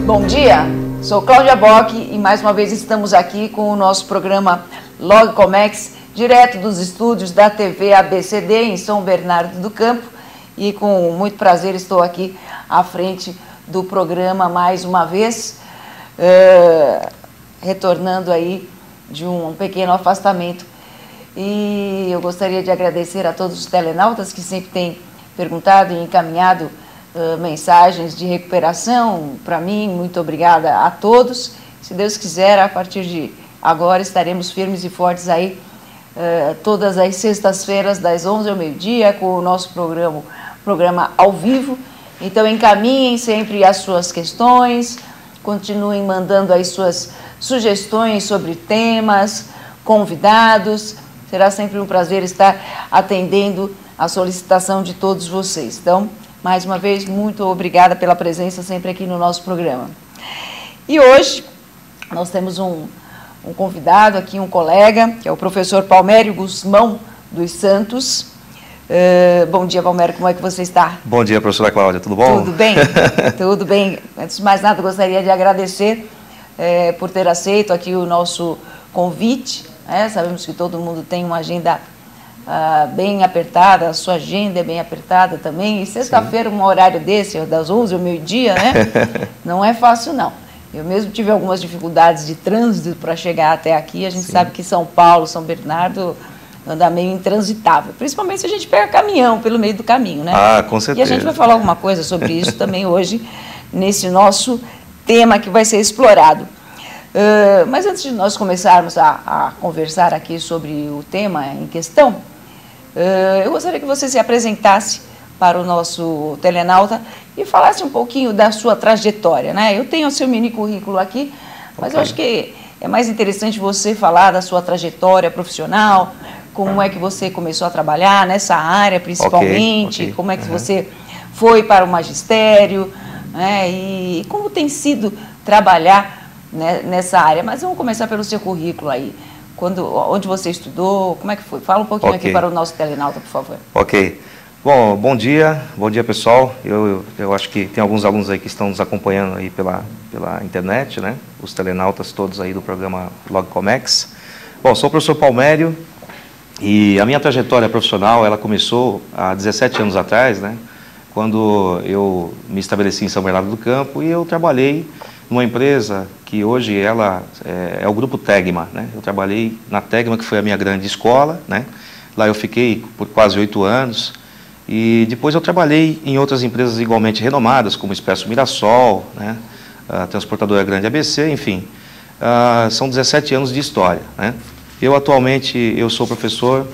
Bom dia, sou Cláudia Bock e mais uma vez estamos aqui com o nosso programa LogComex, direto dos estúdios da TV ABCD em São Bernardo do Campo, e com muito prazer estou aqui à frente do programa mais uma vez, retornando aí de um pequeno afastamento. E eu gostaria de agradecer a todos os telenautas que sempre têm perguntado e encaminhado mensagens de recuperação para mim. Muito obrigada a todos. Se Deus quiser, a partir de agora estaremos firmes e fortes aí todas as sextas-feiras das 11 ao meio-dia com o nosso programa ao vivo. Então encaminhem sempre as suas questões, continuem mandando aí suas sugestões sobre temas, convidados. Será sempre um prazer estar atendendo a solicitação de todos vocês. Então, mais uma vez, muito obrigada pela presença sempre aqui no nosso programa. E hoje nós temos um convidado aqui, um colega, que é o professor Palmério Gusmão dos Santos. Bom dia, Palmério, como é que você está? Bom dia, professora Cláudia, tudo bom? Tudo bem, tudo bem. Antes de mais nada, gostaria de agradecer por ter aceito aqui o nosso convite. Sabemos que todo mundo tem uma agenda bem apertada, a sua agenda é bem apertada também, e sexta-feira um horário desse, das 11 ao meio-dia, né? Não é fácil não. Eu mesmo tive algumas dificuldades de trânsito para chegar até aqui. A gente sabe que São Paulo, São Bernardo anda meio intransitável, principalmente se a gente pega caminhão pelo meio do caminho, né? Ah, com certeza. E a gente vai falar alguma coisa sobre isso também hoje, nesse nosso tema que vai ser explorado. Mas antes de nós começarmos a conversar aqui sobre o tema em questão, eu gostaria que você se apresentasse para o nosso telenauta e falasse um pouquinho da sua trajetória, né? Eu tenho o seu mini currículo aqui, mas eu acho que é mais interessante você falar da sua trajetória profissional, como é que você começou a trabalhar nessa área principalmente, como é que você foi para o magistério, né? E como tem sido trabalhar nessa área. Mas vamos começar pelo seu currículo aí. Onde você estudou, como é que foi? Fala um pouquinho aqui para o nosso telenauta, por favor. Ok. Bom dia pessoal. Eu acho que tem alguns alunos aí que estão nos acompanhando aí pela internet, né? Os telenautas todos aí do programa LogComex. Bom, sou o professor Palmério e a minha trajetória profissional, ela começou há 17 anos atrás, né? Quando eu me estabeleci em São Bernardo do Campo e eu trabalhei numa empresa que hoje ela é o Grupo Tegma, né? Eu trabalhei na Tegma, que foi a minha grande escola, né? Lá eu fiquei por quase 8 anos e depois eu trabalhei em outras empresas igualmente renomadas, como Expresso Mirassol, né? A Transportadora Grande ABC, enfim. São 17 anos de história, né? Eu atualmente sou professor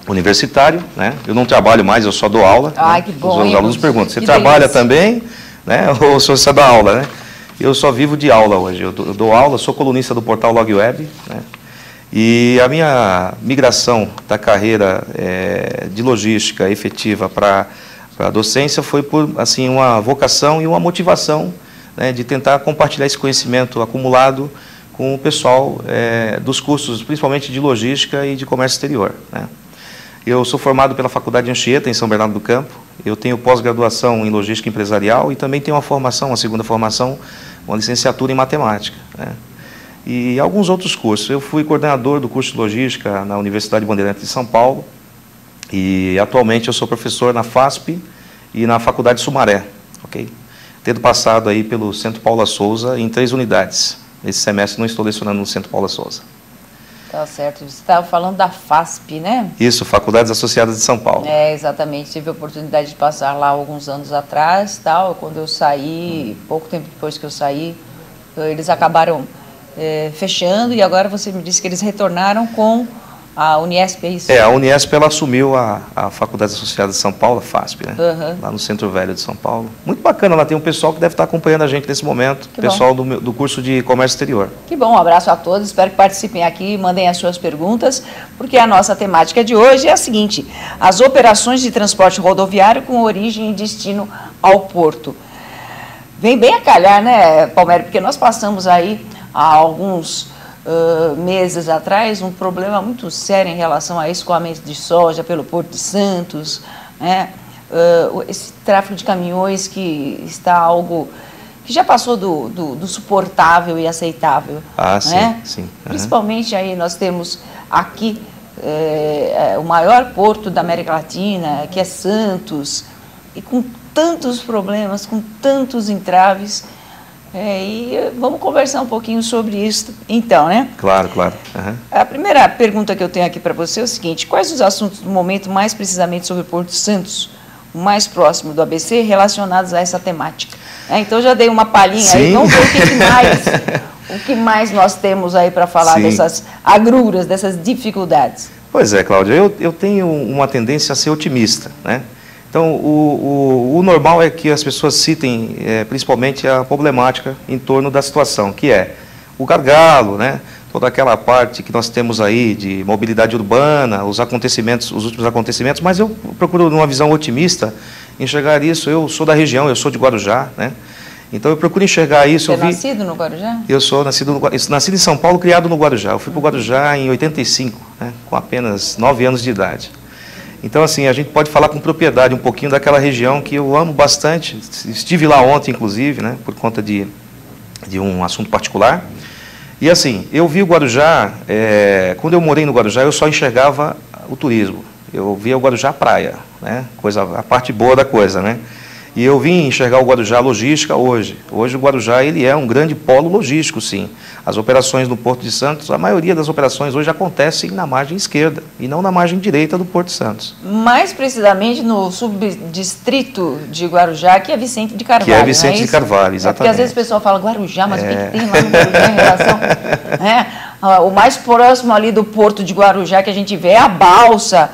universitário, né? Eu não trabalho mais, eu só dou aula. Ai, né? que bom. Os alunos perguntam, você trabalha também, né? Ou só dá aula, né? Eu só vivo de aula hoje. Eu dou aula, sou colunista do portal LogWeb, né? E a minha migração da carreira de logística efetiva para a docência foi por assim, uma vocação e uma motivação, né, de tentar compartilhar esse conhecimento acumulado com o pessoal dos cursos, principalmente de logística e de comércio exterior, né? Eu sou formado pela Faculdade Anchieta, em São Bernardo do Campo. Eu tenho pós-graduação em logística empresarial e também tenho uma segunda formação, uma licenciatura em matemática, né? E alguns outros cursos. Eu fui coordenador do curso de logística na Universidade Bandeirantes de São Paulo e atualmente eu sou professor na FASP e na Faculdade Sumaré, ok? Tendo passado aí pelo Centro Paula Souza em 3 unidades. Nesse semestre não estou lecionando no Centro Paula Souza. Tá certo. Você estava falando da FASP, né? Isso, Faculdades Associadas de São Paulo. Exatamente. Tive a oportunidade de passar lá alguns anos atrás, tal. Quando eu saí, pouco tempo depois que eu saí, eles acabaram fechando e agora você me disse que eles retornaram com a Uniesp, é isso? A Uniesp ela assumiu a Faculdades Associadas de São Paulo, a FASP, né? Lá no Centro Velho de São Paulo. Muito bacana, lá tem um pessoal que deve estar acompanhando a gente nesse momento, pessoal do curso de Comércio Exterior. Que bom, um abraço a todos, espero que participem aqui, mandem as suas perguntas, porque a nossa temática de hoje é a seguinte: as operações de transporte rodoviário com origem e destino ao porto. Vem bem a calhar, né, Palmério, porque nós passamos aí há alguns meses atrás um problema muito sério em relação a escoamento de soja pelo Porto de Santos, né? Esse tráfego de caminhões que está algo que já passou do suportável e aceitável. Ah, né? sim. Principalmente aí nós temos aqui o maior porto da América Latina, que é Santos, e com tantos problemas, com tantos entraves. E vamos conversar um pouquinho sobre isso, então, né? Claro. A primeira pergunta que eu tenho aqui para você é o seguinte: quais os assuntos do momento, mais precisamente sobre Porto de Santos, o mais próximo do ABC, relacionados a essa temática? Então, eu já dei uma palhinha aí, vamos ver o que mais nós temos aí para falar dessas agruras, dessas dificuldades. Pois é, Cláudia, eu tenho uma tendência a ser otimista, né? Então, o normal é que as pessoas citem principalmente a problemática em torno da situação, que é o gargalo, né? Toda aquela parte que nós temos aí de mobilidade urbana, os últimos acontecimentos, mas eu procuro, numa visão otimista, enxergar isso. Eu sou da região, eu sou de Guarujá, né? Então, eu procuro enxergar isso. Você é nascido no Guarujá? Eu sou nascido em São Paulo, criado no Guarujá. Eu fui para o Guarujá em 85, né? Com apenas 9 anos de idade. Então, assim, a gente pode falar com propriedade um pouquinho daquela região que eu amo bastante. Estive lá ontem, inclusive, né, por conta de um assunto particular. E, assim, eu vi o Guarujá, quando eu morei no Guarujá, eu só enxergava o turismo. Eu via o Guarujá praia, né, a parte boa da coisa, né. E eu vim enxergar o Guarujá logística hoje. Hoje o Guarujá ele é um grande polo logístico, sim. As operações no Porto de Santos, a maioria das operações hoje acontecem na margem esquerda e não na margem direita do Porto de Santos. Mais precisamente no subdistrito de Guarujá, que é Vicente de Carvalho. Que é Vicente de Carvalho, exatamente. Porque às vezes o pessoal fala Guarujá, mas o que tem lá no Guarujá em relação... O mais próximo ali do Porto de Guarujá que a gente vê é a balsa,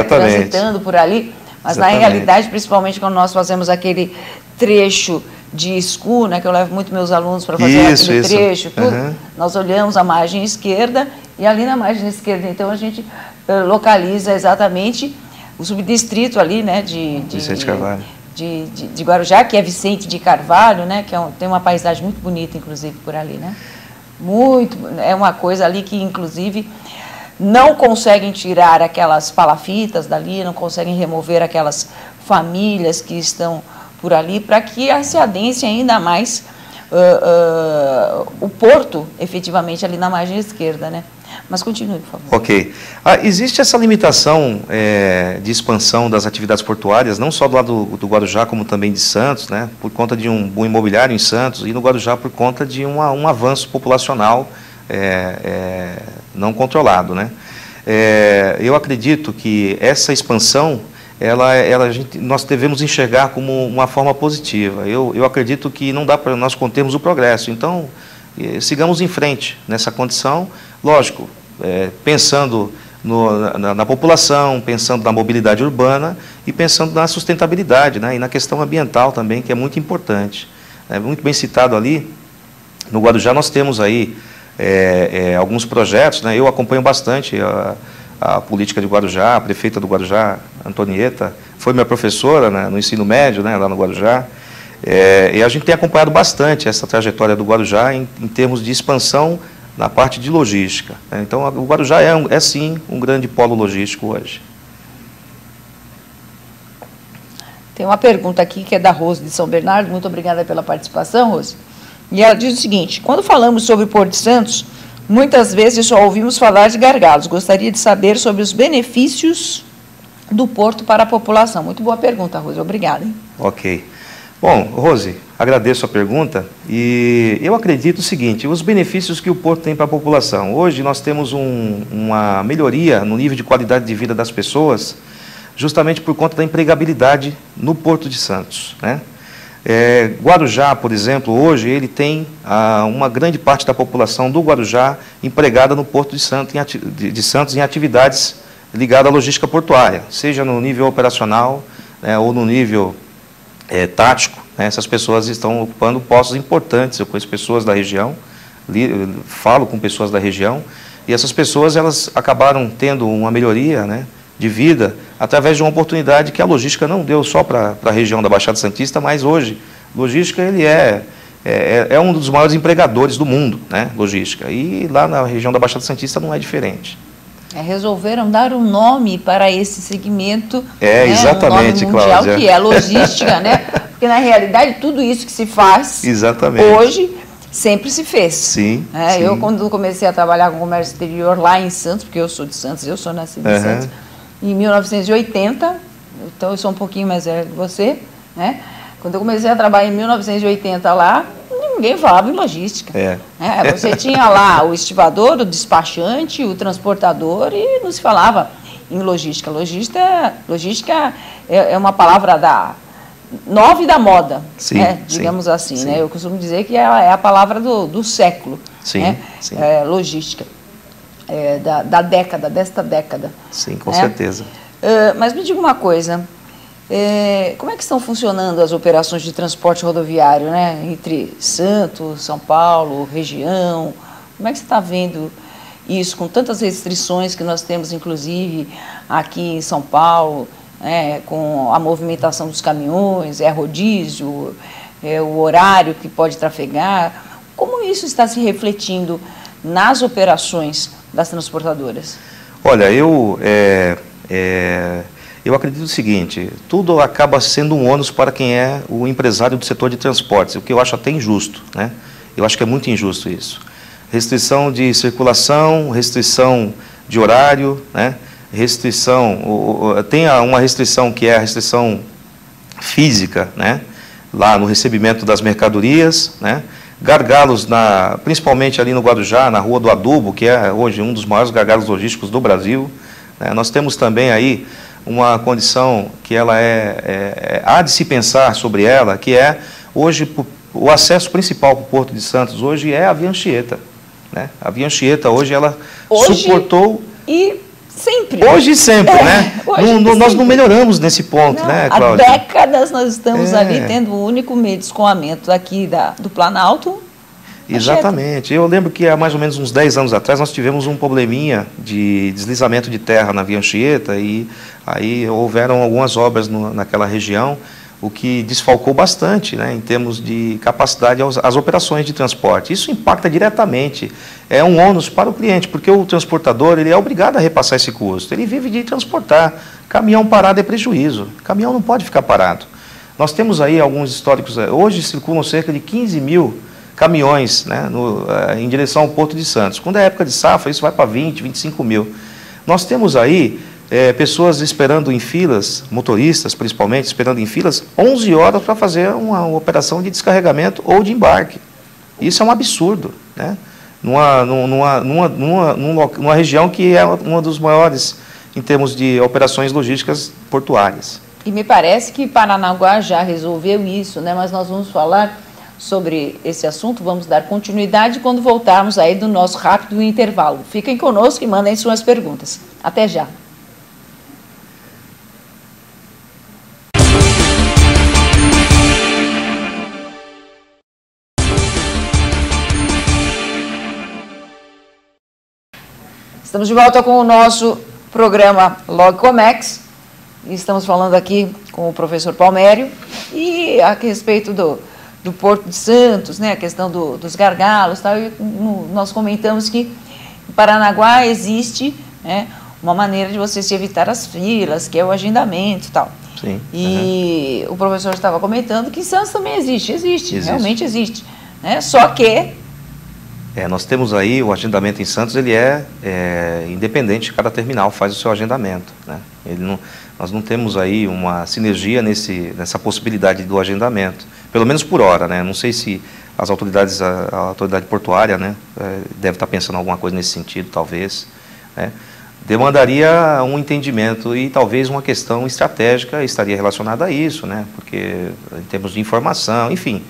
transitando por ali. Mas, na realidade, principalmente quando nós fazemos aquele trecho de escu, né, que eu levo muito meus alunos para fazer aquele trecho, nós olhamos a margem esquerda e ali na margem esquerda, então, a gente localiza exatamente o subdistrito ali, né, de Guarujá, que é Vicente de Carvalho, né, que tem uma paisagem muito bonita, inclusive, por ali, né? É uma coisa ali que, inclusive... não conseguem tirar aquelas palafitas dali, não conseguem remover aquelas famílias que estão por ali, para que se adense ainda mais o porto, efetivamente, ali na margem esquerda, né? Mas continue, por favor. Ok. Existe essa limitação de expansão das atividades portuárias, não só do lado do Guarujá, como também de Santos, né? Por conta de um boom imobiliário em Santos, e no Guarujá por conta de um avanço populacional não controlado, né? Eu acredito que essa expansão, nós devemos enxergar como uma forma positiva. Eu acredito que não dá para nós contermos o progresso. Então, sigamos em frente nessa condição, lógico, pensando na população, pensando na mobilidade urbana e pensando na sustentabilidade, né? E na questão ambiental também, que é muito importante. Muito bem citado ali, no Guarujá nós temos aí alguns projetos, né? Eu acompanho bastante a política de Guarujá, a prefeita do Guarujá, Antonieta, foi minha professora, né, no ensino médio, né, lá no Guarujá, e a gente tem acompanhado bastante essa trajetória do Guarujá em termos de expansão na parte de logística, né? Então, o Guarujá é sim um grande polo logístico hoje. Tem uma pergunta aqui que é da Rose de São Bernardo, muito obrigada pela participação, Rose. E ela diz o seguinte: quando falamos sobre Porto de Santos, muitas vezes só ouvimos falar de gargalos. Gostaria de saber sobre os benefícios do porto para a população. Muito boa pergunta, Rose. Obrigada. Hein? Ok. Bom, Rose, agradeço a pergunta e eu acredito o seguinte: os benefícios que o porto tem para a população. Hoje nós temos uma melhoria no nível de qualidade de vida das pessoas, justamente por conta da empregabilidade no Porto de Santos, né? Guarujá, por exemplo, hoje ele tem uma grande parte da população do Guarujá empregada no Porto de Santos em atividades ligadas à logística portuária, seja no nível operacional, né, ou no nível tático, né? Essas pessoas estão ocupando postos importantes. Eu conheço pessoas da região, falo com pessoas da região, e essas pessoas elas acabaram tendo uma melhoria, né, de vida, através de uma oportunidade que a logística não deu só para a região da Baixada Santista, mas hoje, logística ele é um dos maiores empregadores do mundo, né, logística, e lá na região da Baixada Santista não é diferente. Resolveram dar um nome para esse segmento, exatamente, um nome mundial, Cláudia, que é logística, né? Porque Porque, na realidade, tudo isso que se faz hoje sempre se fez. Sim, sim. Eu, quando comecei a trabalhar com comércio exterior lá em Santos, porque eu sou de Santos, eu sou nascida em Santos, em 1980, então eu sou um pouquinho mais velha que você, né? Quando eu comecei a trabalhar em 1980 lá, ninguém falava em logística. Você tinha lá o estivador, o despachante, o transportador e não se falava em logística. Logística é uma palavra nova e da moda, sim, né? Digamos assim. Sim. Né? Eu costumo dizer que é a palavra do século, sim, né? Sim. Logística, desta década. Sim, com certeza. Mas me diga uma coisa, como é que estão funcionando as operações de transporte rodoviário, né? Entre Santos, São Paulo, região? Como é que você está vendo isso, com tantas restrições que nós temos, inclusive, aqui em São Paulo, com a movimentação dos caminhões, rodízio, o horário que pode trafegar? Como isso está se refletindo nas operações das transportadoras? Olha, eu acredito o seguinte, tudo acaba sendo um ônus para quem é o empresário do setor de transportes, o que eu acho até injusto, né? Eu acho que é muito injusto isso. Restrição de circulação, restrição de horário, né? Tem uma restrição que é a restrição física, né? Lá no recebimento das mercadorias, né? Gargalos, principalmente ali no Guarujá, na Rua do Adubo, que é hoje um dos maiores gargalos logísticos do Brasil, né? Nós temos também aí uma condição que ela há de se pensar sobre ela, que é hoje o acesso principal para o Porto de Santos hoje é a Via Anchieta, né? A Via Anchieta hoje ela suportou e sempre. Hoje e sempre, né? Nós não melhoramos nesse ponto, né, Cláudia? Há décadas nós estamos ali tendo o único meio de escoamento aqui do Planalto. Exatamente. Eu lembro que há mais ou menos uns 10 anos atrás nós tivemos um probleminha de deslizamento de terra na Via Anchieta e aí houveram algumas obras naquela região, o que desfalcou bastante, né, em termos de capacidade às operações de transporte. Isso impacta diretamente, é um ônus para o cliente, porque o transportador ele é obrigado a repassar esse custo, ele vive de transportar. Caminhão parado é prejuízo, caminhão não pode ficar parado. Nós temos aí alguns históricos, hoje circulam cerca de 15 mil caminhões, né, em direção ao Porto de Santos. Quando é época de safra, isso vai para 20, 25 mil. Nós temos aí pessoas esperando em filas, motoristas principalmente, esperando em filas 11 horas para fazer uma operação de descarregamento ou de embarque. Isso é um absurdo, né? Numa região que é uma dos maiores em termos de operações logísticas portuárias. E me parece que Paranaguá já resolveu isso, né? Mas nós vamos falar sobre esse assunto, vamos dar continuidade quando voltarmos aí do nosso rápido intervalo. Fiquem conosco e mandem suas perguntas. Até já. Estamos de volta com o nosso programa Logcomex. Estamos falando aqui com o professor Palmério e a respeito do Porto de Santos, né, a questão dos gargalos, tal, e nós comentamos que em Paranaguá existe, né, uma maneira de você se evitar as filas, que é o agendamento e tal. Sim. E o professor estava comentando que em Santos também existe. Realmente existe. Né, só que... nós temos aí o agendamento em Santos, ele é independente, cada terminal faz o seu agendamento, né? Nós não temos aí uma sinergia nessa possibilidade do agendamento, pelo menos por hora, né? Não sei se as autoridades, a autoridade portuária, né, deve estar pensando em alguma coisa nesse sentido, talvez, né? Demandaria um entendimento e talvez uma questão estratégica estaria relacionada a isso, né? Porque em termos de informação, enfim,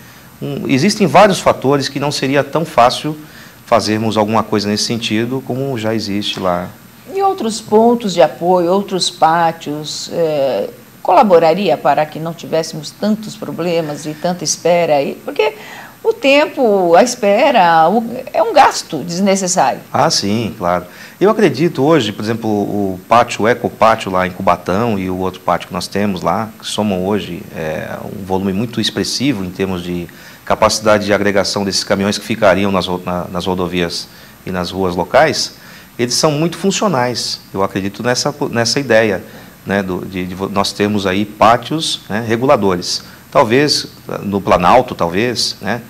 existem vários fatores que não seria tão fácil fazermos alguma coisa nesse sentido como já existe lá. E outros pontos de apoio, outros pátios, colaboraria para que não tivéssemos tantos problemas e tanta espera aí? Porque o tempo, a espera, é um gasto desnecessário. Ah, sim, claro. Eu acredito hoje, por exemplo, o pátio, o Ecopátio lá em Cubatão e o outro pátio que nós temos lá, que somam hoje um volume muito expressivo em termos de capacidade de agregação desses caminhões que ficariam nas rodovias e nas ruas locais, eles são muito funcionais. Eu acredito nessa ideia, né, de nós termos aí pátios, né, reguladores. talvez no Planalto, talvez, né?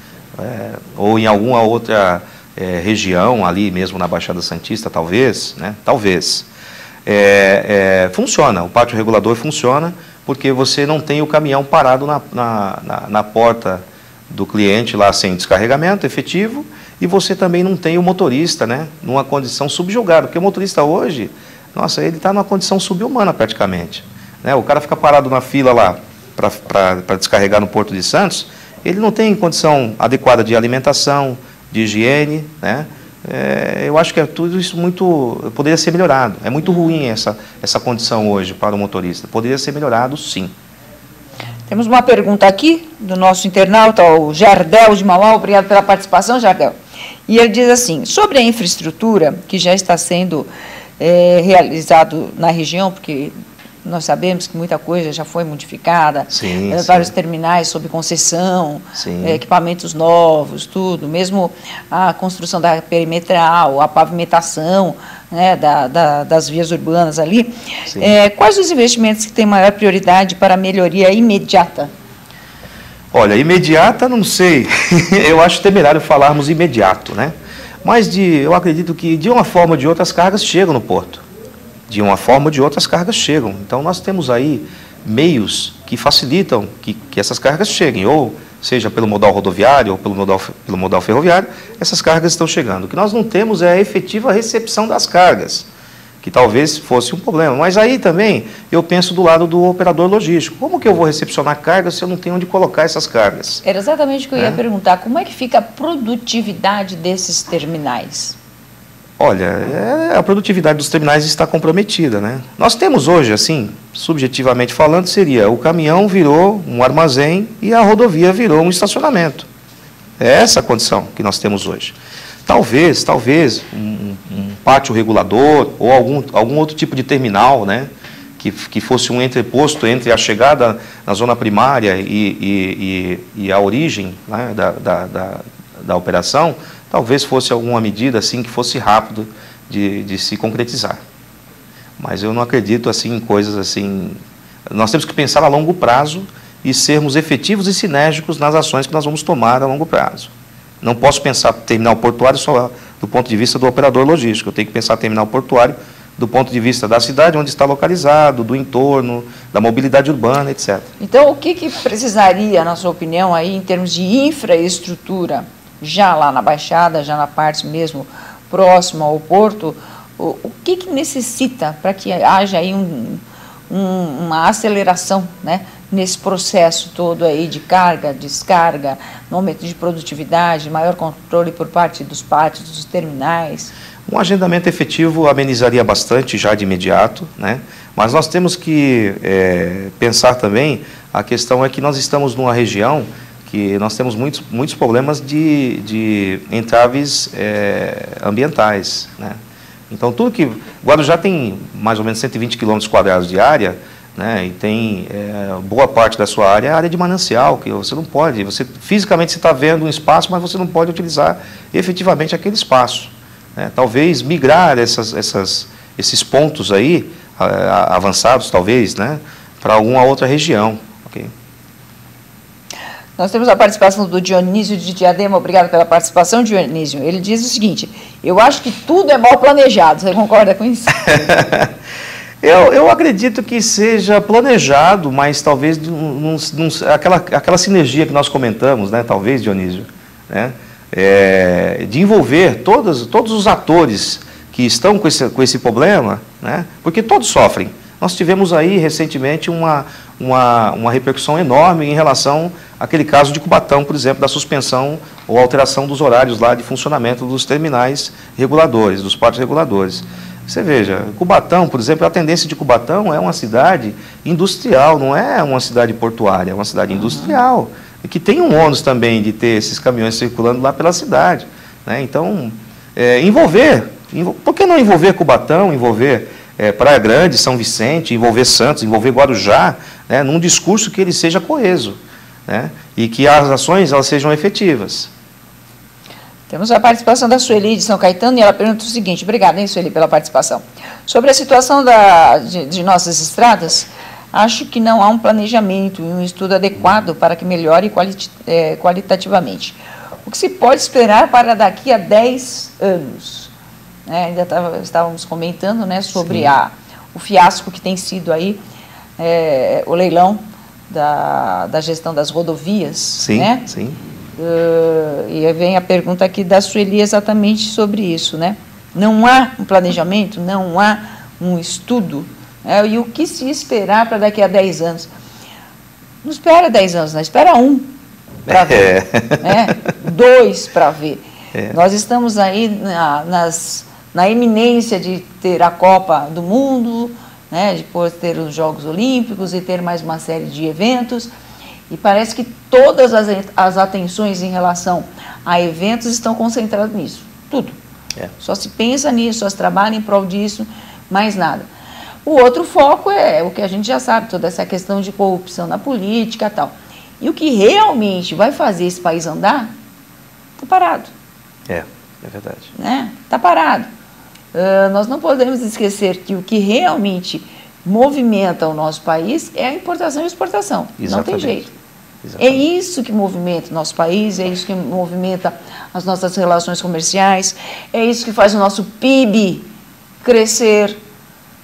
Ou em alguma outra região, ali mesmo na Baixada Santista, talvez, né? Talvez. Funciona, o pátio regulador funciona, porque você não tem o caminhão parado na porta do cliente lá sem descarregamento efetivo, e você também não tem o motorista, né, numa condição subjugada, porque o motorista hoje, nossa, ele está numa condição subhumana praticamente, né? O cara fica parado na fila lá para descarregar no Porto de Santos, ele não tem condição adequada de alimentação, de higiene, né? Eu acho que tudo isso poderia ser melhorado. É muito ruim essa condição hoje para o motorista. Poderia ser melhorado, sim. Temos uma pergunta aqui do nosso internauta, o Jardel de Mauá. Obrigado pela participação, Jardel. E ele diz assim, sobre a infraestrutura que já está sendo realizado na região, porque nós sabemos que muita coisa já foi modificada, vários terminais sob concessão, equipamentos novos, tudo, mesmo a construção da perimetral, a pavimentação, né, das vias urbanas ali. Quais os investimentos que têm maior prioridade para a melhoria imediata? Olha, imediata não sei, eu acho temerário falarmos imediato, né? Mas eu acredito que de uma forma ou de outra as cargas chegam no porto. De uma forma ou de outra as cargas chegam. Então nós temos aí meios que facilitam que essas cargas cheguem, ou seja pelo modal rodoviário ou pelo modal ferroviário, essas cargas estão chegando. O que nós não temos é a efetiva recepção das cargas, que talvez fosse um problema. Mas aí também eu penso do lado do operador logístico. Como que eu vou recepcionar cargas se eu não tenho onde colocar essas cargas? Era exatamente o que eu ia perguntar. Como é que fica a produtividade desses terminais? Olha, a produtividade dos terminais está comprometida, né? Nós temos hoje, assim, subjetivamente falando, seria o caminhão virou um armazém e a rodovia virou um estacionamento. É essa a condição que nós temos hoje. Talvez um pátio regulador ou algum outro tipo de terminal, né, que fosse um entreposto entre a chegada na zona primária e a origem, né, da operação, talvez fosse alguma medida assim que fosse rápido de se concretizar. Mas eu não acredito assim em coisas assim. Nós temos que pensar a longo prazo e sermos efetivos e sinérgicos nas ações que nós vamos tomar a longo prazo. Não posso pensar terminal portuário só do ponto de vista do operador logístico. Eu tenho que pensar terminal portuário do ponto de vista da cidade onde está localizado, do entorno, da mobilidade urbana, etc. Então, o que precisaria, na sua opinião, aí em termos de infraestrutura, já lá na Baixada, já na parte mesmo próxima ao porto, o que necessita para que haja aí uma aceleração, né, nesse processo todo aí de carga, descarga, no aumento de produtividade, maior controle por parte dos pátios, dos terminais? Um agendamento efetivo amenizaria bastante já de imediato, né? Mas nós temos que pensar também, a questão é que nós estamos numa região que nós temos muitos problemas de entraves ambientais, né? Então, tudo que... Guarujá tem mais ou menos 120 km² de área, né, e tem boa parte da sua área de manancial, que você não pode... fisicamente você está vendo um espaço, mas você não pode utilizar efetivamente aquele espaço, né? Talvez migrar esses pontos aí, avançados talvez, né, para alguma outra região. Okay? Nós temos a participação do Dionísio de Diadema. Obrigado pela participação, Dionísio. Ele diz o seguinte: eu acho que tudo é mal planejado. Você concorda com isso? Eu acredito que seja planejado, mas talvez aquela sinergia que nós comentamos, né, talvez, Dionísio, né, de envolver todos os atores que estão com esse problema, né, porque todos sofrem. Nós tivemos aí recentemente uma repercussão enorme em relação àquele caso de Cubatão, por exemplo, da suspensão ou alteração dos horários lá de funcionamento dos terminais reguladores, dos pátios reguladores. Você veja, Cubatão, por exemplo, a tendência de Cubatão é uma cidade industrial, não é uma cidade portuária, é uma cidade industrial, e que tem um ônus também de ter esses caminhões circulando lá pela cidade, né? Então, por que não envolver Cubatão, envolver Praia Grande, São Vicente, envolver Santos, envolver Guarujá, né, num discurso que ele seja coeso, né, e que as ações elas sejam efetivas. Temos a participação da Sueli de São Caetano, e ela pergunta o seguinte: obrigada, hein, Sueli, pela participação. Sobre a situação de nossas estradas, acho que não há um planejamento e um estudo adequado para que melhore qualitativamente. O que se pode esperar para daqui a 10 anos? Ainda estávamos comentando, né, sobre o fiasco que tem sido aí o leilão da gestão das rodovias. Sim, né? sim. E vem a pergunta aqui da Sueli exatamente sobre isso, né? Não há um planejamento, não há um estudo, e o que se esperar para daqui a 10 anos? Não espera 10 anos, não, espera 1 para ver, 2 para ver. Nós estamos aí na iminência de ter a Copa do Mundo, né, depois ter os Jogos Olímpicos e ter mais uma série de eventos, e parece que todas as atenções em relação a eventos estão concentradas nisso, tudo. Só se pensa nisso, só se trabalha em prol disso, mais nada. O outro foco é o que a gente já sabe, toda essa questão de corrupção na política e tal. E o que realmente vai fazer esse país andar, está parado. É verdade. Está parado. Nós não podemos esquecer que o que realmente movimenta o nosso país é a importação e exportação. Exatamente. Não tem jeito. Exatamente. É isso que movimenta o nosso país, é isso que movimenta as nossas relações comerciais, é isso que faz o nosso PIB crescer,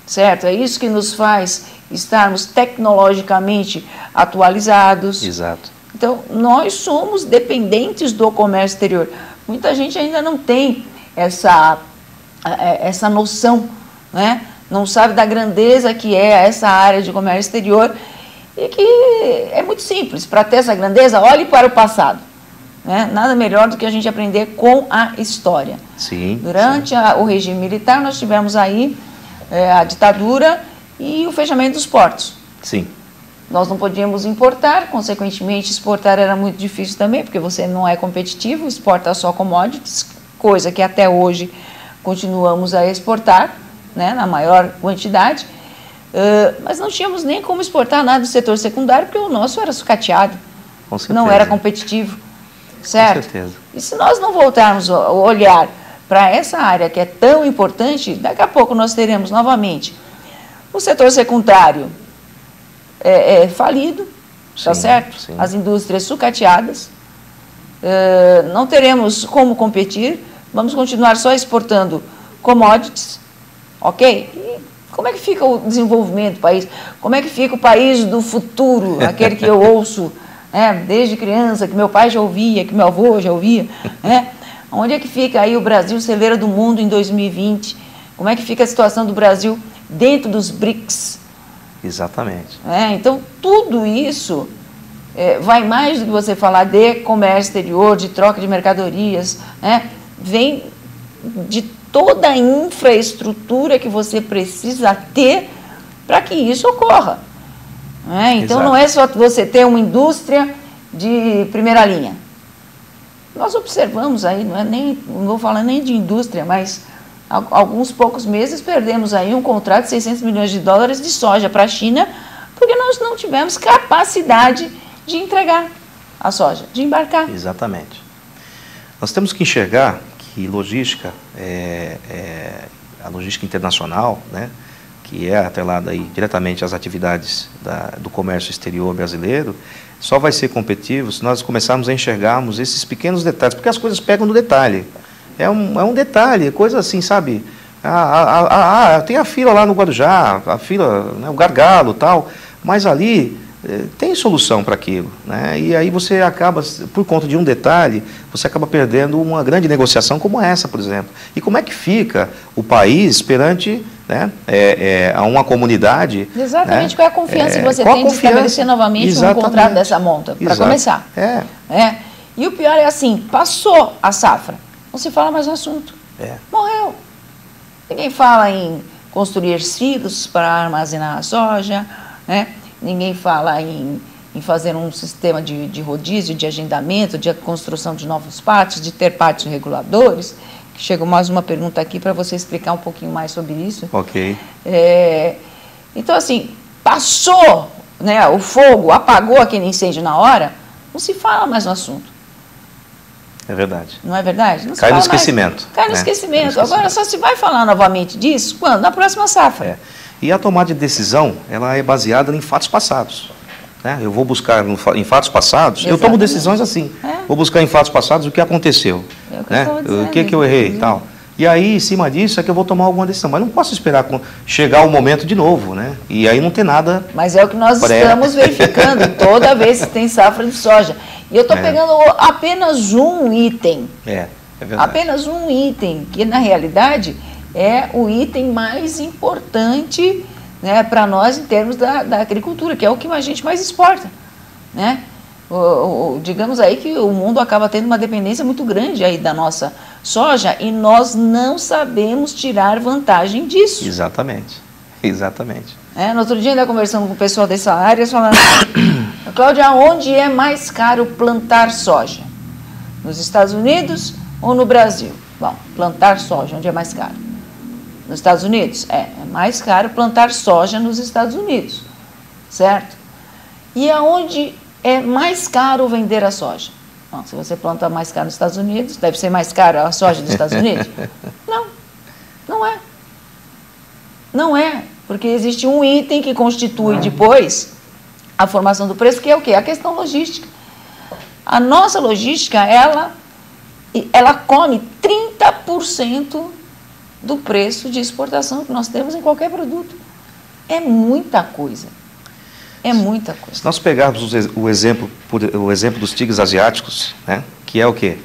certo? É isso que nos faz estarmos tecnologicamente atualizados. Exato. Então, nós somos dependentes do comércio exterior. Muita gente ainda não tem essa noção, né? Não sabe da grandeza que é essa área de comércio exterior e que é muito simples. Para ter essa grandeza, olhe para o passado. Né? Nada melhor do que a gente aprender com a história. Sim. Durante o regime militar, nós tivemos aí a ditadura e o fechamento dos portos. Sim. Nós não podíamos importar, consequentemente, exportar era muito difícil também, porque você não é competitivo, exporta só commodities, coisa que até hoje continuamos a exportar, né, na maior quantidade, mas não tínhamos nem como exportar nada do setor secundário, porque o nosso era sucateado, não era competitivo, certo? Com certeza. E se nós não voltarmos a olhar para essa área que é tão importante, daqui a pouco nós teremos novamente o setor secundário falido, tá certo? Sim. As indústrias sucateadas, não teremos como competir, vamos continuar só exportando commodities, ok? E como é que fica o desenvolvimento do país? Como é que fica o país do futuro, aquele que eu ouço desde criança, que meu pai já ouvia, que meu avô já ouvia, Onde é que fica aí o Brasil celeira do mundo em 2020? Como é que fica a situação do Brasil dentro dos BRICS? Exatamente. Então, tudo isso vai mais do que você falar de comércio exterior, de troca de mercadorias, vem de toda a infraestrutura que você precisa ter para que isso ocorra. Então, Exato. Não é só você ter uma indústria de primeira linha. Nós observamos aí, não vou falar nem de indústria, mas alguns poucos meses perdemos aí um contrato de 600 milhões de dólares de soja para a China, porque nós não tivemos capacidade de entregar a soja, de embarcar. Exatamente. Nós temos que enxergar que logística, a logística internacional, né, que é atrelada aí diretamente às atividades do comércio exterior brasileiro, só vai ser competitivo se nós começarmos a enxergarmos esses pequenos detalhes, porque as coisas pegam no detalhe. É um detalhe, coisa assim, sabe? Tem a fila lá no Guarujá, a fila, né, o gargalo e tal, mas ali tem solução para aquilo, né? E aí você acaba, por conta de um detalhe, você acaba perdendo uma grande negociação como essa, por exemplo. E como é que fica o país perante, né, a uma comunidade? Exatamente, né? Qual é a confiança que você tem de estabelecer novamente um contrato dessa monta, para começar? E o pior é assim, passou a safra, não se fala mais no assunto. Morreu. Ninguém fala em construir silos para armazenar a soja, né? Ninguém fala em fazer um sistema de rodízio, de agendamento, de construção de novos pátios, de ter pátios reguladores. Chegou mais uma pergunta aqui para você explicar um pouquinho mais sobre isso. Ok. Então, assim, passou, né, o fogo, apagou aquele incêndio na hora, não se fala mais no assunto. É verdade. Não é verdade? Não Cai no esquecimento. Cai no esquecimento. Agora, só se vai falar novamente disso quando? Na próxima safra. E a tomada de decisão, ela é baseada em fatos passados. Né? Eu vou buscar em fatos passados, exatamente. Eu tomo decisões assim. Vou buscar em fatos passados o que aconteceu, né? O que eu errei e tal. E aí, em cima disso, é que eu vou tomar alguma decisão. Mas não posso esperar chegar o momento de novo, né? E aí não tem nada... Mas é o que nós estamos verificando toda vez que tem safra de soja. E eu estou pegando apenas um item. É verdade. Apenas um item, que na realidade é o item mais importante, né, para nós em termos da agricultura, que é o que a gente mais exporta, né? Digamos aí que o mundo acaba tendo uma dependência muito grande aí da nossa soja e nós não sabemos tirar vantagem disso. Exatamente. No outro dia ainda conversando com o pessoal dessa área, falando, Cláudia, onde é mais caro plantar soja? Nos Estados Unidos ou no Brasil? Bom, plantar soja, onde é mais caro? Nos Estados Unidos? É mais caro plantar soja nos Estados Unidos, certo? E aonde é mais caro vender a soja? Bom, se você planta mais caro nos Estados Unidos, deve ser mais caro a soja dos Estados Unidos? Não é. Não é, porque existe um item que constitui depois a formação do preço, que é o quê? A questão logística. A nossa logística, ela come 30% do preço de exportação que nós temos em qualquer produto. É muita coisa. Se nós pegarmos o exemplo dos tigres asiáticos, né, que é o quê?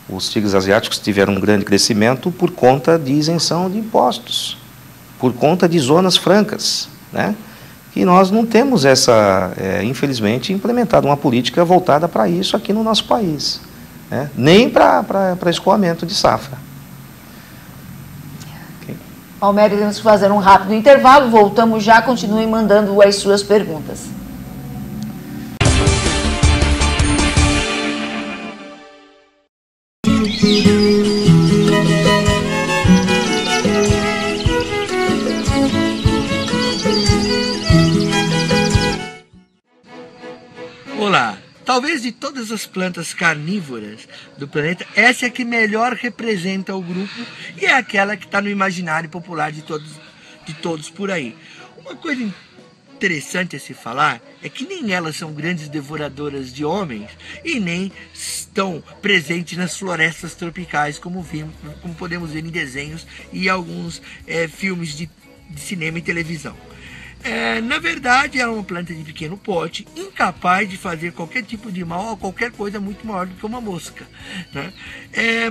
Os tigres asiáticos tiveram um grande crescimento por conta de isenção de impostos, por conta de zonas francas, né? E nós não temos infelizmente, implementado uma política voltada para isso aqui no nosso país, né? Nem para escoamento de safra. Palmério, temos que fazer um rápido intervalo, voltamos já, continue mandando as suas perguntas. Olá! Talvez de todas as plantas carnívoras do planeta, essa é a que melhor representa o grupo e é aquela que está no imaginário popular de todos por aí. Uma coisa interessante a se falar é que nem elas são grandes devoradoras de homens e nem estão presentes nas florestas tropicais, como podemos ver em desenhos e alguns filmes de cinema e televisão. Na verdade, ela é uma planta de pequeno porte, incapaz de fazer qualquer tipo de mal a qualquer coisa muito maior do que uma mosca, né?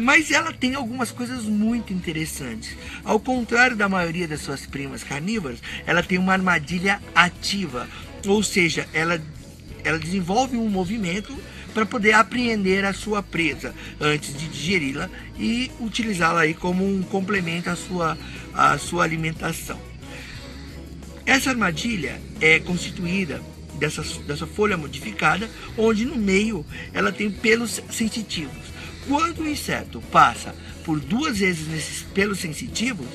Mas ela tem algumas coisas muito interessantes. Ao contrário da maioria das suas primas carnívoras, ela tem uma armadilha ativa, ou seja, ela desenvolve um movimento para poder apreender a sua presa antes de digeri-la e utilizá-la aí como um complemento à sua alimentação. Essa armadilha é constituída dessa folha modificada, onde no meio ela tem pelos sensitivos. Quando o inseto passa por 2 vezes nesses pelos sensitivos,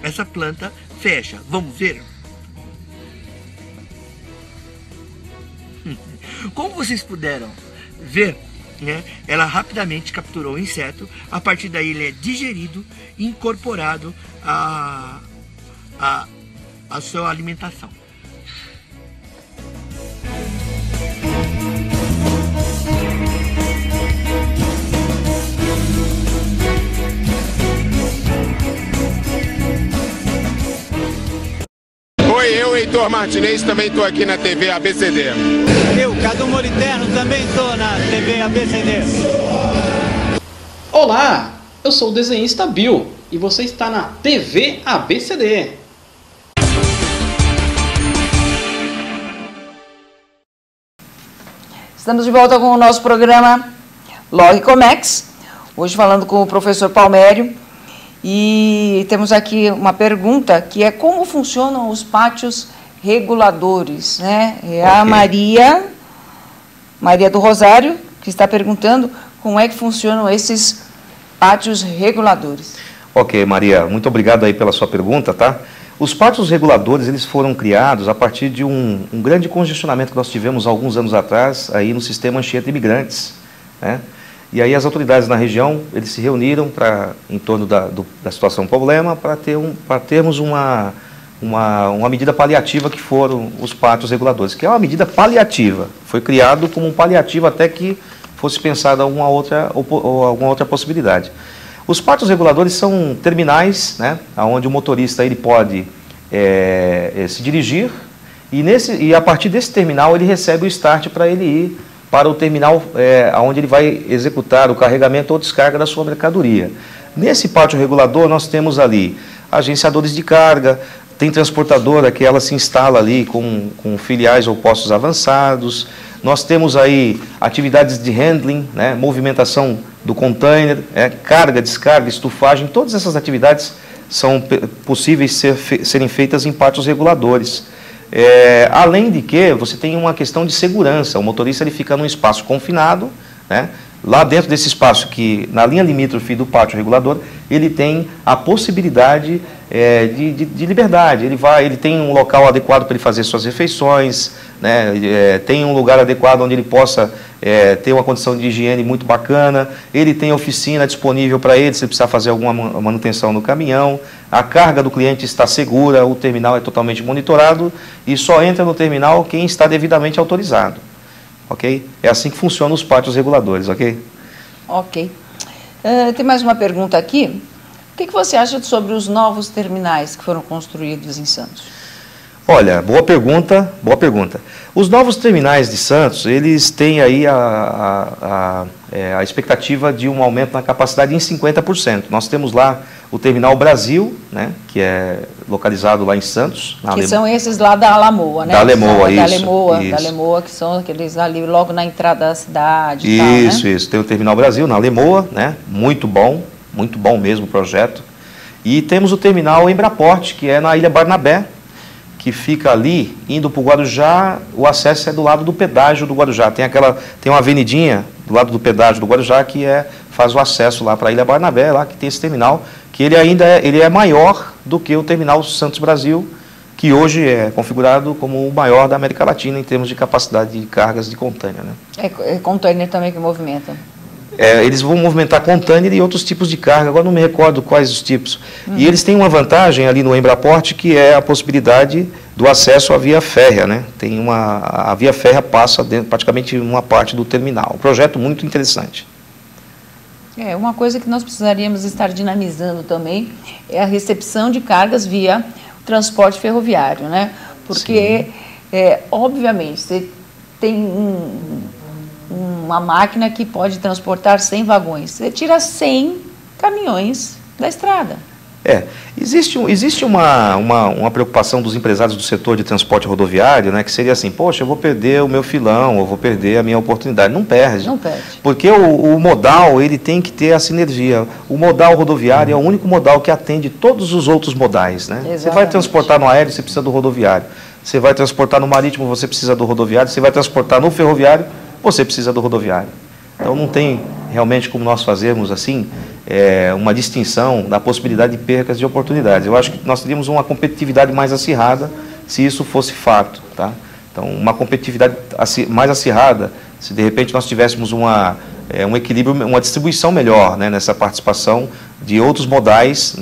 essa planta fecha. Vamos ver? Como vocês puderam ver, né, ela rapidamente capturou o inseto. A partir daí ele é digerido e incorporado a sua alimentação. Oi, eu, Heitor Martinez, também estou aqui na TV ABCD. Eu, Cadu Moliterno, também estou na TV ABCD. Olá, eu sou o desenhista Bill e você está na TV ABCD. Estamos de volta com o nosso programa LogComex, hoje falando com o professor Palmério, e temos aqui uma pergunta que é como funcionam os pátios reguladores, né? É a Maria do Rosário que está perguntando como é que funcionam esses pátios reguladores. Ok, Maria, muito obrigado aí pela sua pergunta, tá? Os pátios reguladores, eles foram criados a partir de um grande congestionamento que nós tivemos alguns anos atrás aí no sistema Anchieta Imigrantes, né? E aí as autoridades na região, eles se reuniram em torno da situação problema para termos uma medida paliativa que foram os pátios reguladores, que é uma medida paliativa. Foi criado como um paliativo até que fosse pensada alguma outra possibilidade. Os pátios reguladores são terminais, né, onde o motorista ele pode se dirigir e a partir desse terminal ele recebe o start para ele ir para o terminal onde ele vai executar o carregamento ou descarga da sua mercadoria. Nesse pátio regulador nós temos ali agenciadores de carga, tem transportadora que ela se instala ali com filiais ou postos avançados. Nós temos aí atividades de handling, né, movimentação do container, carga, descarga, estufagem. Todas essas atividades são possíveis serem feitas em pátios reguladores. Além de que você tem uma questão de segurança. O motorista ele fica num espaço confinado, né? Lá dentro desse espaço, que na linha limítrofe do pátio regulador, ele tem a possibilidade de liberdade. Ele tem um local adequado para ele fazer suas refeições, né? Tem um lugar adequado onde ele possa ter uma condição de higiene muito bacana. Ele tem oficina disponível para ele, se ele precisar fazer alguma manutenção no caminhão. A carga do cliente está segura, o terminal é totalmente monitorado e só entra no terminal quem está devidamente autorizado. Ok? É assim que funcionam os pátios reguladores, ok? Ok. Tem mais uma pergunta aqui. O que você acha sobre os novos terminais que foram construídos em Santos? Olha, boa pergunta, boa pergunta. Os novos terminais de Santos, eles têm aí a expectativa de um aumento na capacidade em 50%. Nós temos lá o Terminal Brasil, né, que é localizado lá em Santos. Que são esses lá da Alamoa, né? Da Alamoa, isso. Da Alamoa, que são aqueles ali logo na entrada da cidade e Isso, tal, né? Isso. Tem o Terminal Brasil, na Alamoa, né? Muito bom mesmo o projeto. E temos o Terminal Embraport, que é na Ilha Barnabé, que fica ali, indo para o Guarujá. O acesso é do lado do pedágio do Guarujá. Tem uma avenidinha do lado do pedágio do Guarujá que faz o acesso lá para a Ilha Barnabé, lá que tem esse terminal, que ele é maior do que o Terminal Santos Brasil, que hoje é configurado como o maior da América Latina em termos de capacidade de cargas de container, né? É container também que movimenta? Eles vão movimentar container e outros tipos de carga, agora não me recordo quais os tipos. E eles têm uma vantagem ali no Embraport, que é a possibilidade do acesso à via férrea, né? A via férrea passa praticamente uma parte do terminal. Um projeto muito interessante. Uma coisa que nós precisaríamos estar dinamizando também é a recepção de cargas via transporte ferroviário, né? Porque, obviamente, você tem uma máquina que pode transportar 100 vagões. Você tira 100 caminhões da estrada. Existe uma preocupação dos empresários do setor de transporte rodoviário, né, que seria assim, poxa, eu vou perder o meu filão, eu vou perder a minha oportunidade. Não perde. Não perde. Porque o modal, ele tem que ter a sinergia. O modal rodoviário é o único modal que atende todos os outros modais, né? Exatamente. Você vai transportar no aéreo, você precisa do rodoviário. Você vai transportar no marítimo, você precisa do rodoviário. Você vai transportar no ferroviário, você precisa do rodoviário. Então não tem realmente como nós fazermos assim uma distinção da possibilidade de percas de oportunidades. Eu acho que nós teríamos uma competitividade mais acirrada se isso fosse fato, tá? Então uma competitividade mais acirrada se de repente nós tivéssemos um equilíbrio, uma distribuição melhor, né, nessa participação de outros modais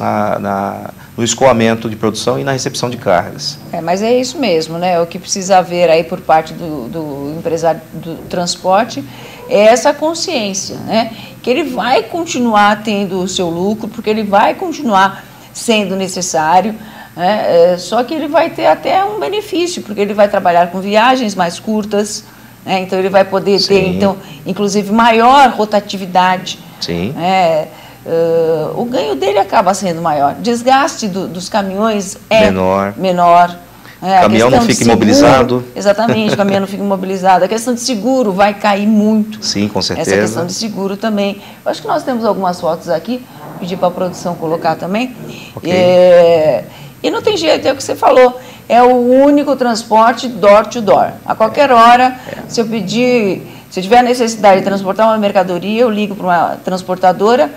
no escoamento de produção e na recepção de cargas. Mas é isso mesmo, né? O que precisa haver aí por parte do empresário do transporte é essa consciência, né? Que ele vai continuar tendo o seu lucro, porque ele vai continuar sendo necessário, né? Só que ele vai ter até um benefício, porque ele vai trabalhar com viagens mais curtas, né? Então ele vai poder ter, então, inclusive, maior rotatividade. Sim. O ganho dele acaba sendo maior. O desgaste dos caminhões é menor. O caminhão não fica imobilizado. Exatamente, o caminhão não fica imobilizado. A questão de seguro vai cair muito. Sim, com certeza. Essa questão de seguro também. Eu acho que nós temos algumas fotos aqui, pedir para a produção colocar também. Okay. E não tem jeito, é o que você falou. É o único transporte door to door. A qualquer hora, se eu tiver a necessidade de transportar uma mercadoria, eu ligo para uma transportadora,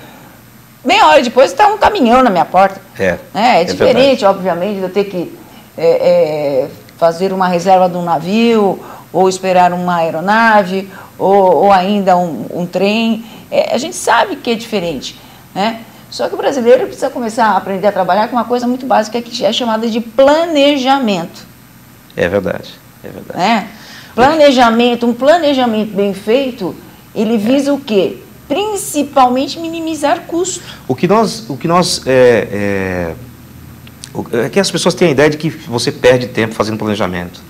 meia hora depois está um caminhão na minha porta. É diferente, obviamente, de eu ter que fazer uma reserva de um navio, ou esperar uma aeronave, ou ainda um trem. A gente sabe que é diferente, né? Só que o brasileiro precisa começar a aprender a trabalhar com uma coisa muito básica que é chamada de planejamento. É verdade, é verdade. Né? Planejamento, um planejamento bem feito, ele visa o quê? Principalmente minimizar custo. O que as pessoas têm a ideia de que você perde tempo fazendo planejamento.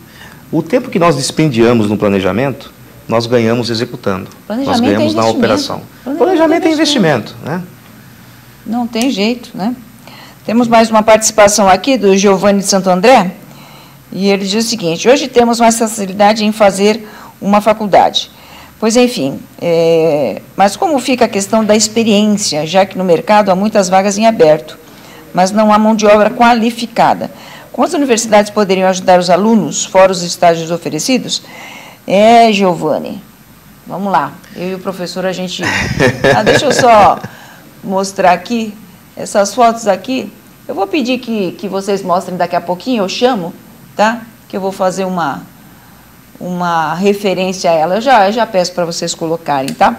O tempo que nós dispendiamos no planejamento, nós ganhamos executando. Nós ganhamos na operação. Planejamento é investimento, né? Não tem jeito, né? Temos mais uma participação aqui do Giovanni de Santo André, e ele diz o seguinte: hoje temos mais facilidade em fazer uma faculdade. Pois, enfim, mas como fica a questão da experiência, já que no mercado há muitas vagas em aberto, mas não há mão de obra qualificada? Como as universidades poderiam ajudar os alunos, fora os estágios oferecidos? Giovanni, vamos lá. Eu e o professor, a gente... deixa eu só mostrar aqui, essas fotos aqui. Eu vou pedir que vocês mostrem daqui a pouquinho, eu chamo, tá? Que eu vou fazer uma referência a ela. Eu já peço para vocês colocarem, tá?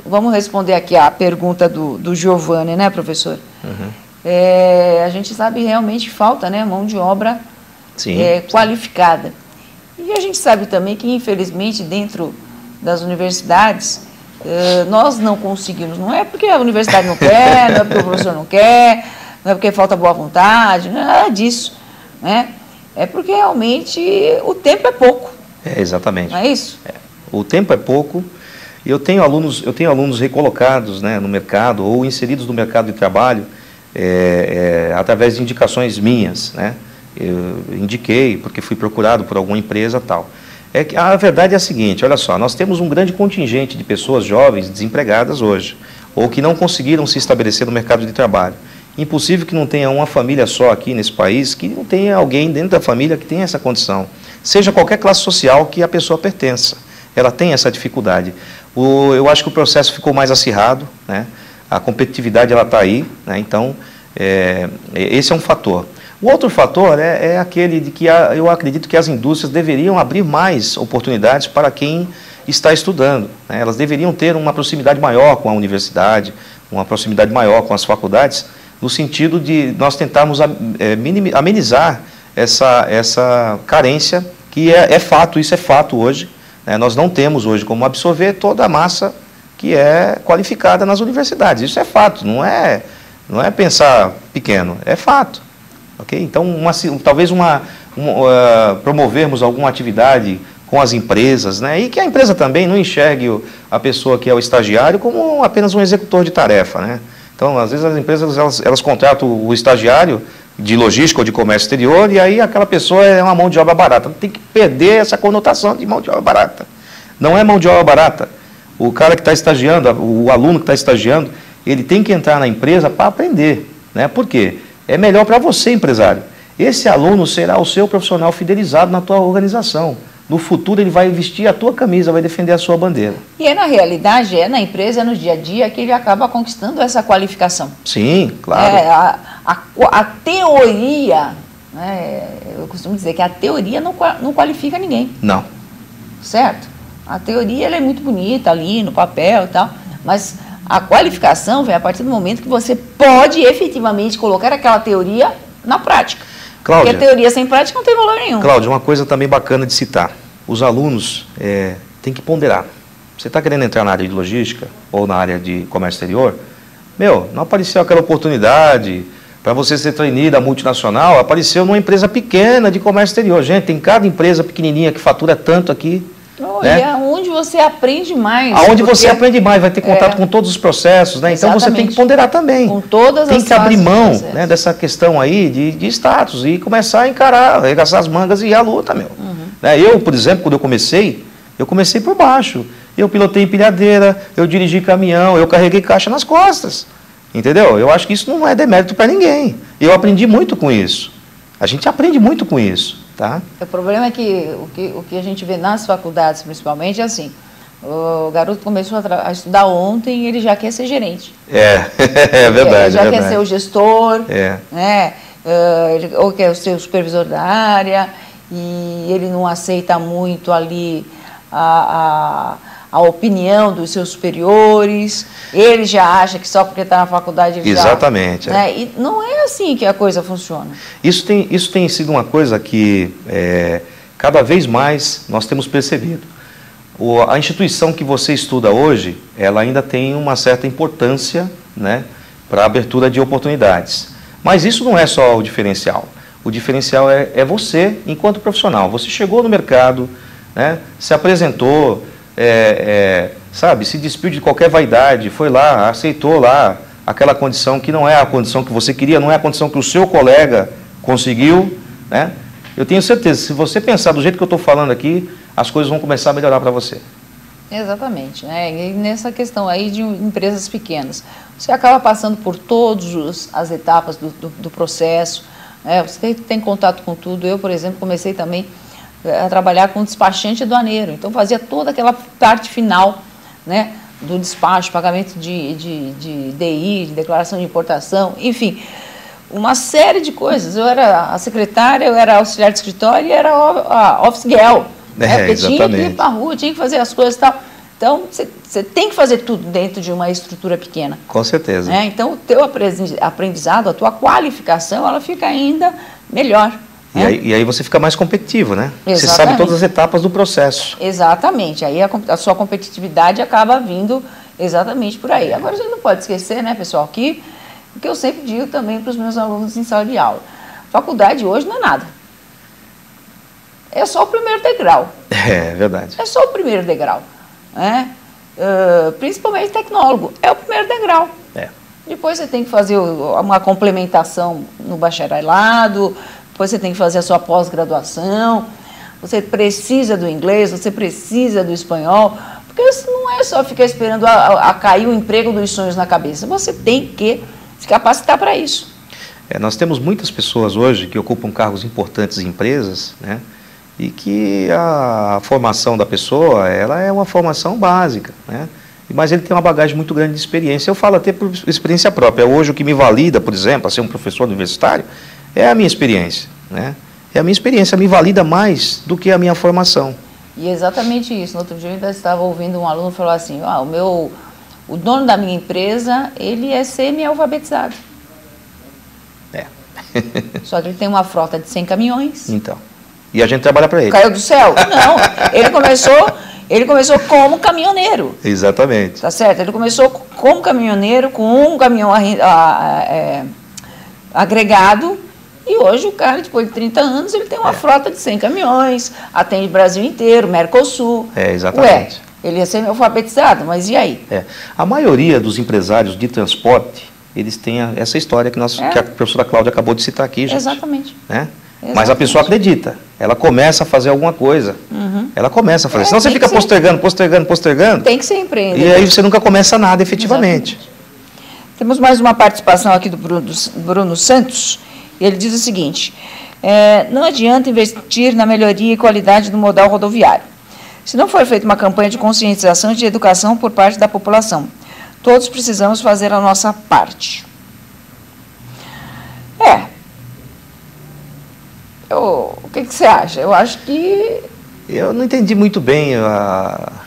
Vamos responder aqui a pergunta do Giovanni, né, professor? Uhum. A gente sabe realmente falta, né, mão de obra qualificada. E a gente sabe também que, infelizmente, dentro das universidades, nós não conseguimos. Não é porque a universidade não quer, não é porque o professor não quer, não é porque falta boa vontade, não é nada disso, né? É porque realmente o tempo é pouco. Exatamente. Não é isso? O tempo é pouco. E eu tenho alunos recolocados, né, no mercado ou inseridos no mercado de trabalho através de indicações minhas, né? Eu indiquei porque fui procurado por alguma empresa tal. A verdade é a seguinte: olha só, nós temos um grande contingente de pessoas jovens desempregadas hoje, ou que não conseguiram se estabelecer no mercado de trabalho. Impossível que não tenha uma família só aqui nesse país, que não tenha alguém dentro da família que tenha essa condição. Seja qualquer classe social que a pessoa pertença, ela tem essa dificuldade. Eu acho que o processo ficou mais acirrado, né? A competitividade está aí, né? Então, esse é um fator. O outro fator é aquele de que eu acredito que as indústrias deveriam abrir mais oportunidades para quem está estudando, né? Elas deveriam ter uma proximidade maior com a universidade, uma proximidade maior com as faculdades, no sentido de nós tentarmos amenizar essa carência, que é fato, isso é fato hoje, né? Nós não temos hoje como absorver toda a massa que é qualificada nas universidades. Isso é fato, não é pensar pequeno, é fato. Okay? Então, talvez promovermos alguma atividade com as empresas, né? E que a empresa também não enxergue a pessoa que é o estagiário como apenas um executor de tarefa, né? Então, às vezes as empresas elas contratam o estagiário de logística ou de comércio exterior, e aí aquela pessoa é uma mão de obra barata. Tem que perder essa conotação de mão de obra barata. Não é mão de obra barata. O cara que está estagiando, o aluno que está estagiando, ele tem que entrar na empresa para aprender, né? Por quê? É melhor para você, empresário. Esse aluno será o seu profissional fidelizado na tua organização. No futuro ele vai vestir a tua camisa, vai defender a sua bandeira. E na realidade, na empresa, no dia a dia, que ele acaba conquistando essa qualificação. Sim, claro. A teoria, né, eu costumo dizer que a teoria não qualifica ninguém. Não. Certo? A teoria ela é muito bonita ali no papel e tal, mas a qualificação vem a partir do momento que você pode efetivamente colocar aquela teoria na prática. Cláudia, porque a teoria sem prática não tem valor nenhum. Cláudia, uma coisa também bacana de citar. Os alunos têm que ponderar. Você está querendo entrar na área de logística ou na área de comércio exterior? Não apareceu aquela oportunidade para você ser trainee da multinacional, apareceu numa empresa pequena de comércio exterior. Gente, tem cada empresa pequenininha que fatura tanto aqui. Né? E é onde você aprende mais. Aonde você aprende mais, vai ter contato com todos os processos, né? Então você tem que ponderar também. Com todas tem que abrir mão, né, dessa questão aí de status e começar a encarar, arregaçar as mangas e ir à luta, meu. Né? Eu, por exemplo, quando eu comecei por baixo. Eu pilotei empilhadeira, eu dirigi caminhão, eu carreguei caixa nas costas. Entendeu? Eu acho que isso não é demérito para ninguém. Eu aprendi muito com isso. A gente aprende muito com isso. Tá? O problema é que o que a gente vê nas faculdades, principalmente, é assim: o garoto começou a estudar ontem e ele já quer ser gerente. É verdade. Ele já quer ser o gestor, né? Ou quer ser o supervisor da área, e ele não aceita muito ali a a opinião dos seus superiores, ele já acha que só porque está na faculdade ele Exatamente. já... Né? E não é assim que a coisa funciona. Isso tem sido uma coisa que cada vez mais nós temos percebido. A instituição que você estuda hoje, ela ainda tem uma certa importância, né, para a abertura de oportunidades. Mas isso não é só o diferencial. O diferencial é você, enquanto profissional. Você chegou no mercado, né, se apresentou, sabe, se despiu de qualquer vaidade, foi lá, aceitou lá aquela condição que não é a condição que você queria, não é a condição que o seu colega conseguiu, né? Eu tenho certeza, se você pensar do jeito que eu estou falando aqui, as coisas vão começar a melhorar para você. Exatamente, né? E nessa questão aí de empresas pequenas, você acaba passando por todas as etapas do processo, né? Você tem contato com tudo. Eu, por exemplo, comecei também a trabalhar com despachante aduaneiro, então fazia toda aquela parte final, né, do despacho, pagamento de DI, de declaração de importação, enfim, uma série de coisas. Eu era a secretária, eu era auxiliar de escritório e era a office girl. Porque tinha que ir para a rua, tinha que fazer as coisas e tal. Então, você tem que fazer tudo dentro de uma estrutura pequena. Com certeza. Então, o teu aprendizado, a tua qualificação, ela fica ainda melhor. E aí você fica mais competitivo, né? Exatamente. Você sabe todas as etapas do processo. Exatamente. Aí a sua competitividade acaba vindo exatamente por aí. Agora, a gente não pode esquecer, né, pessoal, que o que eu sempre digo também para os meus alunos em sala de aula. Faculdade hoje não é nada. É só o primeiro degrau. É verdade. É só o primeiro degrau. Né? Principalmente tecnólogo. É o primeiro degrau. Depois você tem que fazer uma complementação no bacharelado, depois você tem que fazer a sua pós-graduação, você precisa do inglês, você precisa do espanhol, porque isso não é só ficar esperando a cair o emprego dos sonhos na cabeça. Você tem que se capacitar para isso. Nós temos muitas pessoas hoje que ocupam cargos importantes em empresas, né? E que a formação da pessoa, ela é uma formação básica, né? Mas ele tem uma bagagem muito grande de experiência. Eu falo até por experiência própria. Hoje o que me valida, por exemplo, a ser um professor universitário, é a minha experiência, né? É a minha experiência, me valida mais do que a minha formação. E é exatamente isso. No outro dia eu ainda estava ouvindo um aluno falar assim, o dono da minha empresa, ele é semi-alfabetizado. Só que ele tem uma frota de 100 caminhões. Então, e a gente trabalha para ele. Caiu do céu? Não, ele começou como caminhoneiro. Exatamente. Tá certo? Ele começou como caminhoneiro, com um caminhão agregado, e hoje o cara, depois de 30 anos, ele tem uma frota de 100 caminhões, atende o Brasil inteiro, Mercosul. Exatamente. Ele é semi-alfabetizado, mas e aí? A maioria dos empresários de transporte, eles têm essa história que a professora Cláudia acabou de citar aqui, gente. Exatamente. Né? Mas a pessoa acredita, ela começa a fazer alguma coisa. Ela começa a fazer. Senão você fica postergando. Tem que ser empreendedor. E aí você nunca começa nada efetivamente. Exatamente. Temos mais uma participação aqui do Bruno Santos. Ele diz o seguinte: não adianta investir na melhoria e qualidade do modal rodoviário, se não for feita uma campanha de conscientização e de educação por parte da população. Todos precisamos fazer a nossa parte. O que você acha? Eu acho que... Eu não entendi muito bem.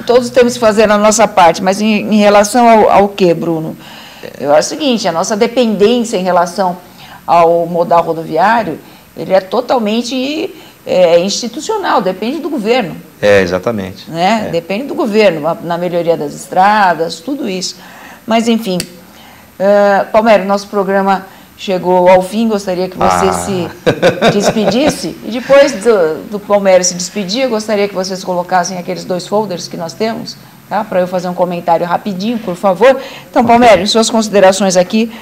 Todos temos que fazer a nossa parte, mas em relação ao quê, Bruno? Eu acho o seguinte, a nossa dependência em relação ao modal rodoviário, ele é totalmente institucional, depende do governo. Exatamente. Né? Depende do governo, na melhoria das estradas, tudo isso. Mas, enfim, Palmério, nosso programa chegou ao fim, gostaria que você se despedisse. E depois do Palmério se despedir, eu gostaria que vocês colocassem aqueles 2 folders que nós temos, tá? Para eu fazer um comentário rapidinho, por favor. Então, Palmério, suas considerações aqui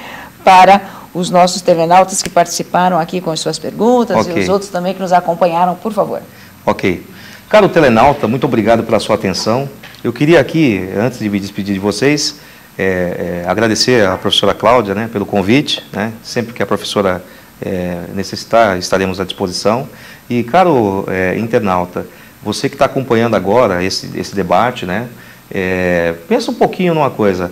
para os nossos telenautas que participaram aqui com as suas perguntas e os outros também que nos acompanharam, por favor. Ok. Caro telenauta, muito obrigado pela sua atenção. Eu queria aqui, antes de me despedir de vocês, agradecer à professora Cláudia, né, pelo convite, né? Sempre que a professora necessitar, estaremos à disposição. E, caro internauta, você que está acompanhando agora esse debate, né, pensa um pouquinho numa coisa.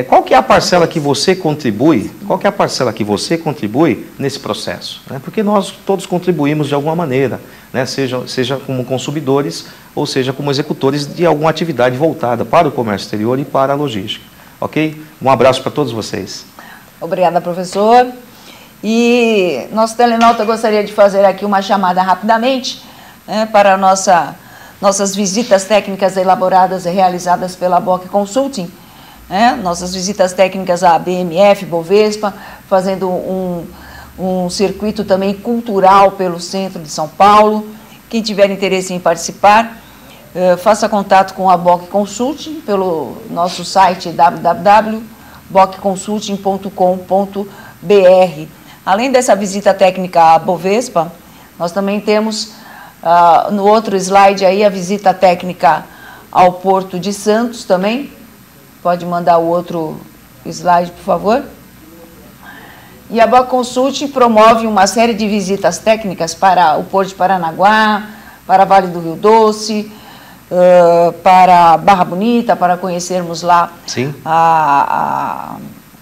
Qual que é a parcela que você contribui? Qual que é a parcela que você contribui nesse processo? Né? Porque nós todos contribuímos de alguma maneira, né? Seja como consumidores ou seja, como executores de alguma atividade voltada para o comércio exterior e para a logística. Ok? Um abraço para todos vocês. Obrigada, professor. E nosso telenauta gostaria de fazer aqui uma chamada rapidamente, né, para nossas visitas técnicas elaboradas e realizadas pela BOC Consulting, né, nossas visitas técnicas à BMF, Bovespa, fazendo um circuito também cultural pelo centro de São Paulo. Quem tiver interesse em participar, faça contato com a BOC Consulting pelo nosso site www.bocconsulting.com.br. Além dessa visita técnica à Bovespa, nós também temos no outro slide aí a visita técnica ao Porto de Santos também. Pode mandar o outro slide, por favor. E a BOC Consulting promove uma série de visitas técnicas para o Porto de Paranaguá, para Vale do Rio Doce, para Barra Bonita, para conhecermos lá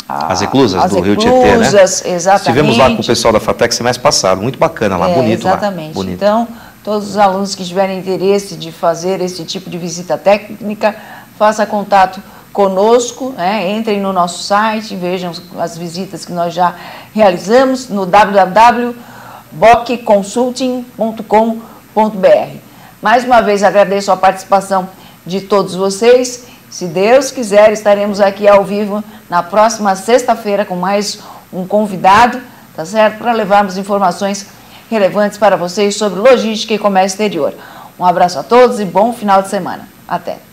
as eclusas do Rio Tietê, né? Exatamente. Estivemos lá com o pessoal da FATEC mês passado, muito bacana lá, bonito exatamente. Lá. Bonito. Então, todos os alunos que tiverem interesse de fazer esse tipo de visita técnica, faça contato conosco, né? Entrem no nosso site, vejam as visitas que nós já realizamos no www.bocconsulting.com.br. Mais uma vez agradeço a participação de todos vocês. Se Deus quiser, estaremos aqui ao vivo na próxima sexta-feira com mais um convidado, tá certo? Para levarmos informações relevantes para vocês sobre logística e comércio exterior. Um abraço a todos e bom final de semana. Até!